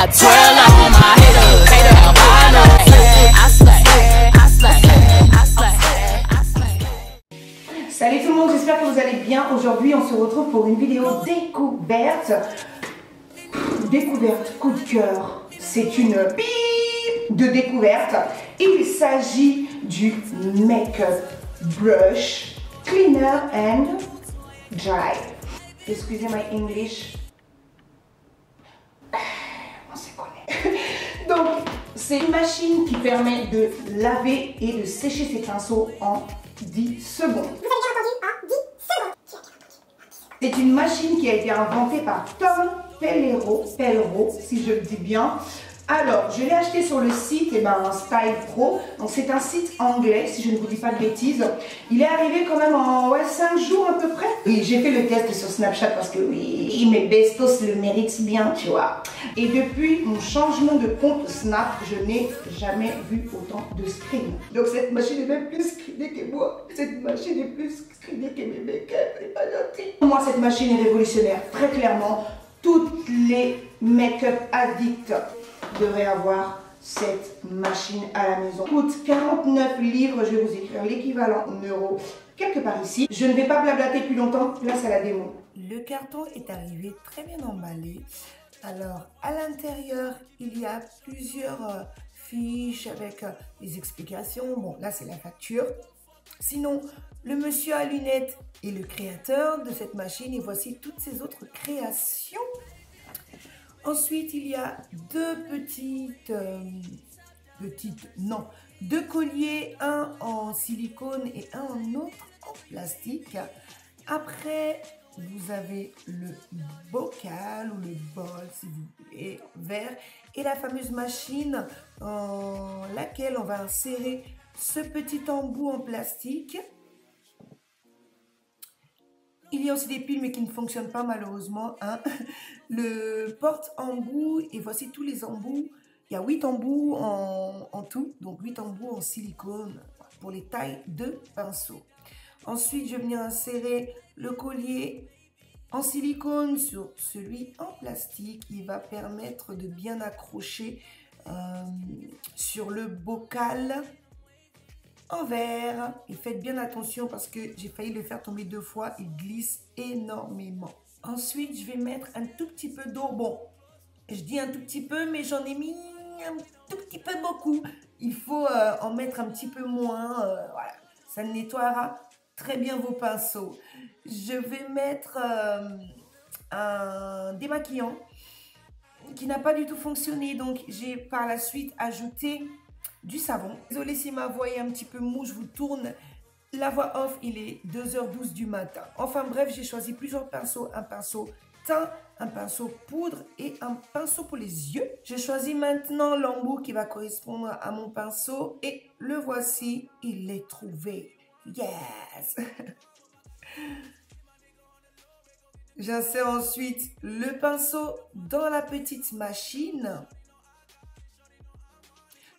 I twirl on my haters, hater albino. I slay, I slay, I slay, I slay. Salut tout le monde, j'espère que vous allez bien. Aujourd'hui, on se retrouve pour une vidéo découverte. Découverte, coup de cœur. C'est une bip de découverte. Il s'agit du Make-up Brush Cleaner and Dry. Excusez my English. On se connaît. Donc, c'est une machine qui permet de laver et de sécher ses pinceaux en 10 secondes. Vous avez bien entendu, en 10 secondes. C'est une machine qui a été inventée par Tom Pelero, si je le dis bien. Alors, je l'ai acheté sur le site Style Pro. Donc, c'est un site anglais, si je ne vous dis pas de bêtises. Il est arrivé quand même en 5 jours à peu près. Oui, j'ai fait le test sur Snapchat parce que oui, mes bestos le méritent bien, tu vois. Et depuis mon changement de compte Snap, je n'ai jamais vu autant de screens. Donc, cette machine est même plus screenée que moi. Cette machine est plus screenée que mes make-up. C'est pas gentil. Pour moi, cette machine est révolutionnaire. Très clairement, toutes les make-up addicts devrait avoir cette machine à la maison. Coûte 49 livres, je vais vous écrire l'équivalent en euros quelque part ici. Je ne vais pas blablater plus longtemps, place à la démo. Le carton est arrivé très bien emballé. Alors, à l'intérieur, il y a plusieurs fiches avec des explications. Bon, là, c'est la facture. Sinon, le monsieur à lunettes est le créateur de cette machine et voici toutes ses autres créations. Ensuite, il y a deux colliers, un en silicone et un autre en plastique. Après, vous avez le bocal ou le bol, si vous voulez, vert, et la fameuse machine dans laquelle on va insérer ce petit embout en plastique. Il y a aussi des piles mais qui ne fonctionnent pas malheureusement. Hein. Le porte-embout et voici tous les embouts. Il y a 8 embouts en tout, donc 8 embouts en silicone pour les tailles de pinceau. Ensuite, je vais venir insérer le collier en silicone sur celui en plastique. Il va permettre de bien accrocher sur le bocal en verre. Et faites bien attention parce que j'ai failli le faire tomber 2 fois. Il glisse énormément. Ensuite, je vais mettre un tout petit peu d'eau. Bon, je dis un tout petit peu, mais j'en ai mis un tout petit peu beaucoup. Il faut en mettre un petit peu moins. Voilà, ça nettoiera très bien vos pinceaux. Je vais mettre un démaquillant qui n'a pas du tout fonctionné. Donc, j'ai par la suite ajouté du savon. Désolée si ma voix est un petit peu mou, je vous tourne la voix off, il est 2h12 du matin. Enfin bref, j'ai choisi plusieurs pinceaux, un pinceau teint, un pinceau poudre et un pinceau pour les yeux. J'ai choisi maintenant l'embout qui va correspondre à mon pinceau et le voici, il est trouvé. Yes! J'insère ensuite le pinceau dans la petite machine.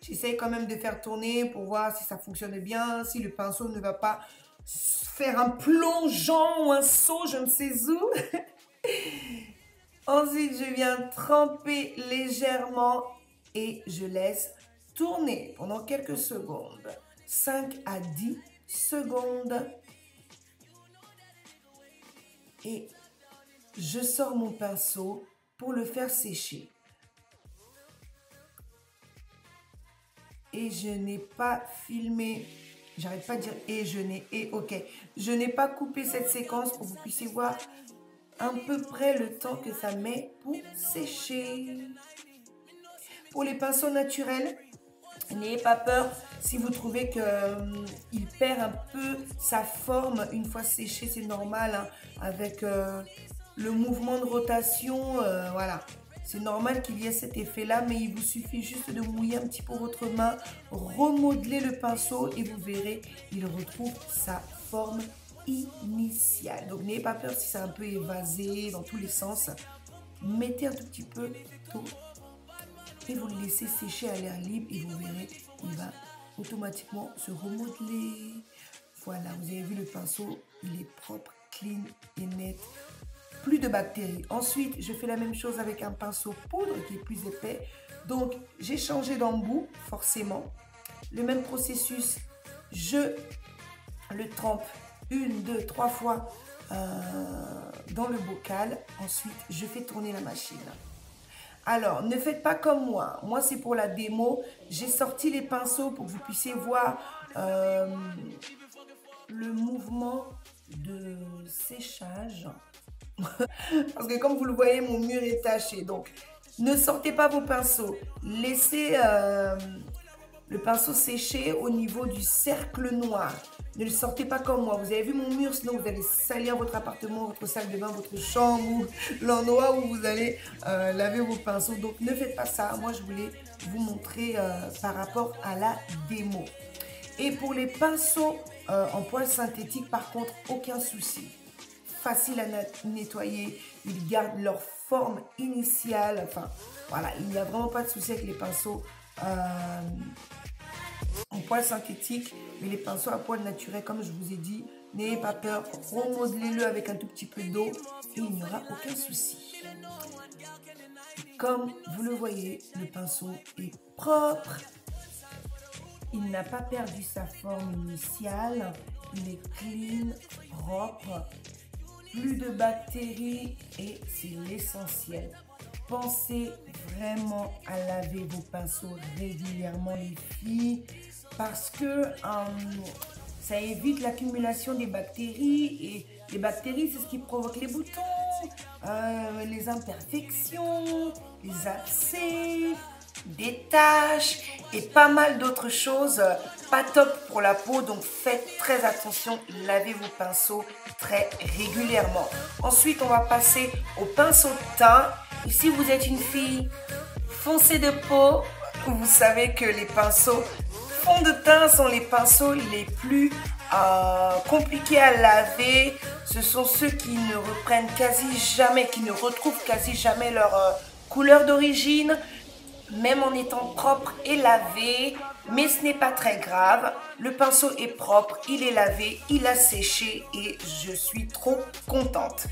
J'essaye quand même de faire tourner pour voir si ça fonctionne bien, si le pinceau ne va pas faire un plongeon ou un saut, je ne sais où. Ensuite, je viens tremper légèrement et je laisse tourner pendant quelques secondes. 5 à 10 secondes. Et je sors mon pinceau pour le faire sécher. Et je n'ai pas filmé, j'arrête pas de dire ok. Je n'ai pas coupé cette séquence pour que vous puissiez voir à peu près le temps que ça met pour sécher. Pour les pinceaux naturels, n'ayez pas peur si vous trouvez qu'il perd un peu sa forme une fois séché, c'est normal hein, avec le mouvement de rotation, voilà. C'est normal qu'il y ait cet effet-là, mais il vous suffit juste de mouiller un petit peu votre main, remodeler le pinceau et vous verrez, il retrouve sa forme initiale. Donc n'ayez pas peur si c'est un peu évasé dans tous les sens. Mettez un tout petit peu d'eau et vous le laissez sécher à l'air libre et vous verrez, il va automatiquement se remodeler. Voilà, vous avez vu le pinceau, il est propre, clean et net. plus de bactéries. Ensuite, je fais la même chose avec un pinceau poudre qui est plus épais. Donc, j'ai changé d'embout, forcément. Le même processus, je le trempe 1, 2, 3 fois dans le bocal. Ensuite, je fais tourner la machine. Alors, ne faites pas comme moi. Moi, c'est pour la démo. J'ai sorti les pinceaux pour que vous puissiez voir le mouvement de séchage. Parce que comme vous le voyez, mon mur est taché. Donc, ne sortez pas vos pinceaux. Laissez le pinceau sécher au niveau du cercle noir. Ne le sortez pas comme moi. Vous avez vu mon mur, sinon vous allez salir votre appartement, votre salle de bain, votre chambre ou l'endroit où vous allez laver vos pinceaux. Donc ne faites pas ça. Moi, je voulais vous montrer par rapport à la démo. Et pour les pinceaux en poils synthétiques, par contre, aucun souci. Facile à nettoyer. Ils gardent leur forme initiale. Enfin, voilà, il n'y a vraiment pas de souci avec les pinceaux en poils synthétiques, mais les pinceaux à poils naturels, comme je vous ai dit, n'ayez pas peur, remodelez-le avec un tout petit peu d'eau et il n'y aura aucun souci. Comme vous le voyez, le pinceau est propre, il n'a pas perdu sa forme initiale, il est clean, propre, plus de bactéries et c'est l'essentiel. Pensez vraiment à laver vos pinceaux régulièrement, les filles, parce que ça évite l'accumulation des bactéries. Et les bactéries, c'est ce qui provoque les boutons, les imperfections, les abcès, des taches et pas mal d'autres choses pas top pour la peau. Donc faites très attention, lavez vos pinceaux très régulièrement. Ensuite, on va passer au pinceau de teint. Et si vous êtes une fille foncée de peau, vous savez que les pinceaux fond de teint sont les pinceaux les plus compliqués à laver. Ce sont ceux qui ne reprennent quasi jamais, qui ne retrouvent quasi jamais leur couleur d'origine, même en étant propre et lavé. Mais ce n'est pas très grave. Le pinceau est propre, il est lavé, il a séché et je suis trop contente.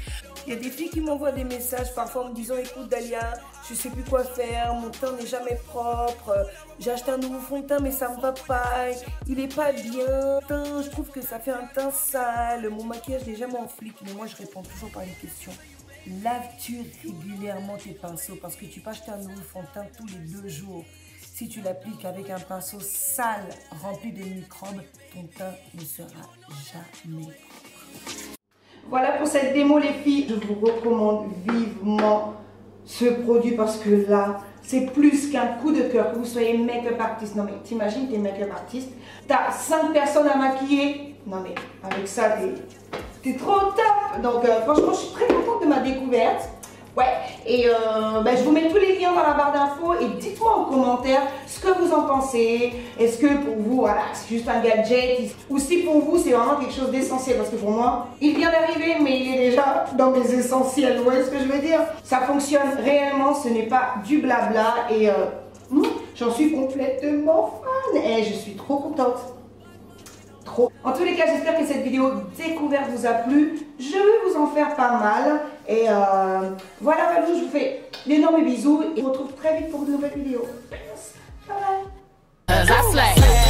Il y a des filles qui m'envoient des messages parfois en me disant: écoute Dalia, je sais plus quoi faire, mon teint n'est jamais propre, j'ai acheté un nouveau fond de teint mais ça me va pas, il est pas bien, je trouve que ça fait un teint sale, mon maquillage n'est jamais en flic. Mais moi je réponds toujours par une question: laves-tu régulièrement tes pinceaux? Parce que tu peux acheter un nouveau fond de teint tous les 2 jours. Si tu l'appliques avec un pinceau sale rempli de microbes, ton teint ne sera jamais propre. Voilà pour cette démo les filles, je vous recommande vivement ce produit parce que là, c'est plus qu'un coup de cœur, que vous soyez make-up artiste. Non mais t'imagines, t'es make-up artiste, t'as 5 personnes à maquiller, non mais avec ça, t'es trop top. Donc franchement, je suis très contente de ma découverte. Ouais, et je vous mets tous les liens dans la barre d'infos et dites-moi en commentaire ce que vous en pensez. Est-ce que pour vous, voilà, c'est juste un gadget ou si pour vous, c'est vraiment quelque chose d'essentiel? Parce que pour moi, il vient d'arriver, mais il est déjà dans mes essentiels. Vous voyez ce que je veux dire? Ça fonctionne réellement, ce n'est pas du blabla et j'en suis complètement fan et je suis trop contente. En tous les cas, j'espère que cette vidéo découverte vous a plu. Je vais vous en faire pas mal. Et voilà, je vous fais d'énormes bisous. Et on se retrouve très vite pour de nouvelles vidéos. Bye bye.